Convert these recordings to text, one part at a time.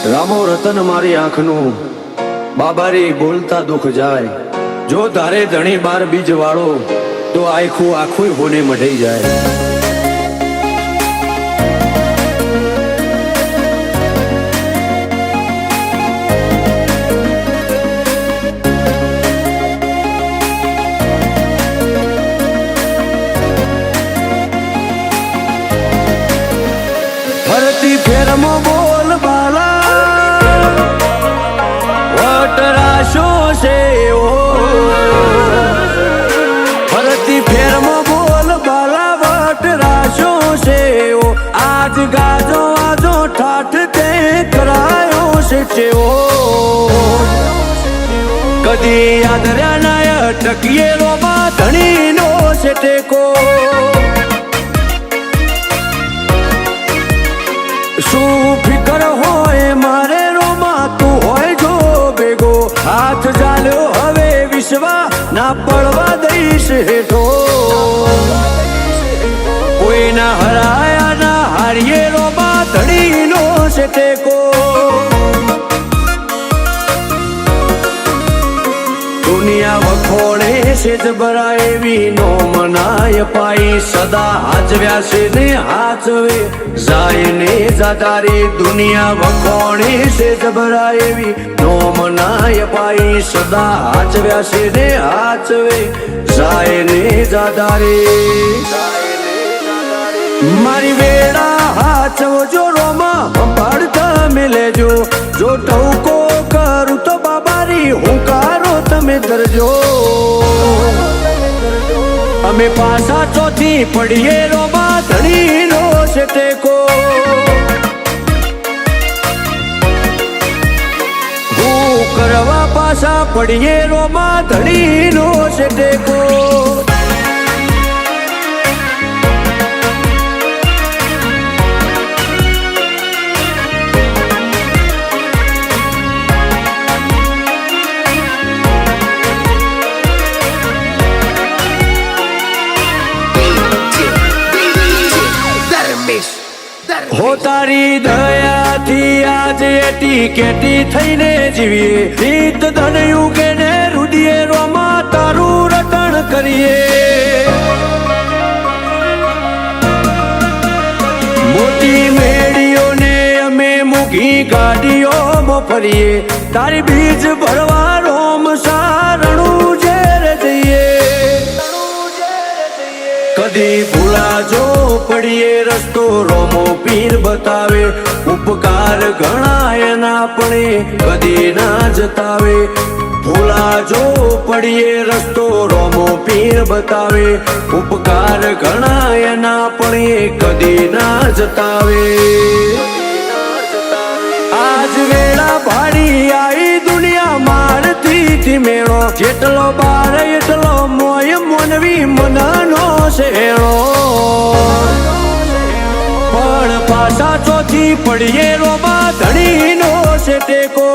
રામો રતન મારી આંખનું બાબારી બોલતા દુખ જાય જો તારે ધણી બાર બીજ વાળો તો આખું આખું હોને મઢઈ જાય ફરતી ફેરમો બોલ બાલા વટરાશો છે ફરતી ફેરમો બોલ બાલા વટરાશો છે આજ ગાજો આજો ઠાઠ તે કરાયો છે ચેવો કદી આદર્યા નાય ટકીએ રોબા ધણીનો છે ટેકો શું ફિકર હોય મારે રોમા તું હોય જો ભેગો હાથ ચાલ્યો હવે વિશ્વા ના પડવા દઈશ હેઠો કોઈના હરાયા ના હારીએ રોમા ધણીનો છે ટેકો દુનિયા વખોડે છે જબરા એવી નો મનાય પાઈ સદા હાચવ્યા છે ને હાચવે જાય ને જાતારી દુનિયા વખોડે છે જબરા એવી નો મનાય પાઈ સદા હાચવ્યા છે ને હાચવે જાય ને જાતારી મારી વેળા હાચવો જો રોમા પાડતા મેલેજો જો ટવકો કરું તો બાબારી હુંકારો તમે ધરજો અમે પાછા ચોથી પડીએ રોમા ધણીનો છે ટેકો હું કરવા પાછા પડીએ રોમા ધણીનો છે ટેકો હો તારી દયાથી આજે એટી કેટી થઈને જીવીએ રીત ધનયું કે ને રુદિએ રોમા તારું રટણ કરીએ મોટી મેડીઓને અમે મૂકી ગાડીઓમાં ફરીએ તારી બીજ ભરવા રોમ સારણું ઝેર જઈએ કદી ભૂલાજો પડીએ રસ્તો રોમો પીર બતાવે ઉપકાર ઘણા એના પણ કદી ના જતાવે ભૂલાજો પડીએ રસ્તો રોમો પીર બતાવે ઉપકાર ઘણા એના પણ કદી ના જતાવે આજ વેળા ભાડી આઈ દુનિયા મારથી મેળો જેટલો બાર એટલો મોય મોનવી મનનો શેળો પણ પાછા ચોથી પડીએ રોમા ધણીનો છે ટેકો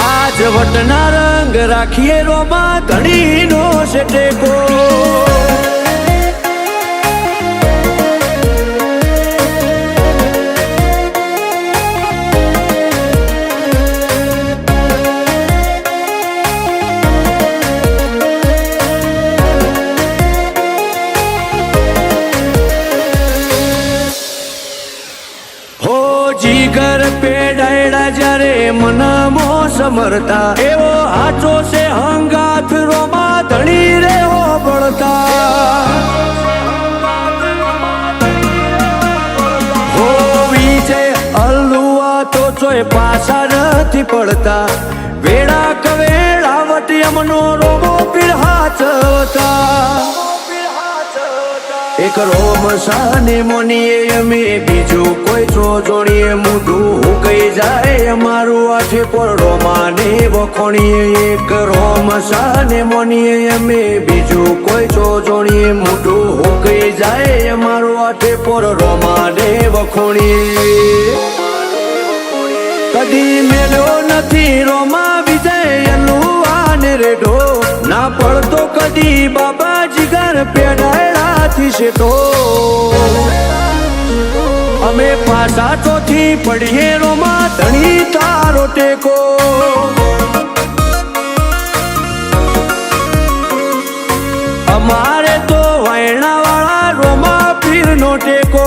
આજ વટના રંગ રાખીએ રોમા ધણીનો છે ટેકો જીગર પેડાયડા જ્યારે મનમો સમરતા એવો હાચો છે હંગાથ રોમા ધણી રે હો બળતા હો વિજય અલ્લુઆ તો ચોય પાછા નથી પડતા વેળા કવેળા વટી અમનો રોમો પીર હાચવતા એક રોમ સાને મોનીએ અમે બીજું કોઈ છો જોડીએ મૂઢું હુકાઈ જાય અમારું આઠે પર રોમાને વખોણીએ એક રોમ સાને મોનીએ અમે બીજું કોઈ છો જોડીએ મૂઢું હુકાઈ જાય અમારું આઠે પર રોમાને વખોણીએ કદી મેળ્યો નથી રોમા વિજય અલ્લુઆને રેઢો ના પડતો કદી બાબા જીગર પેડાયડાથી શેઠો પાછા ચોથી પડીએ રોમાં ધણી તારો ટેકો અમારે તો વાયણા વાળા રોમા પીર નો ટેકો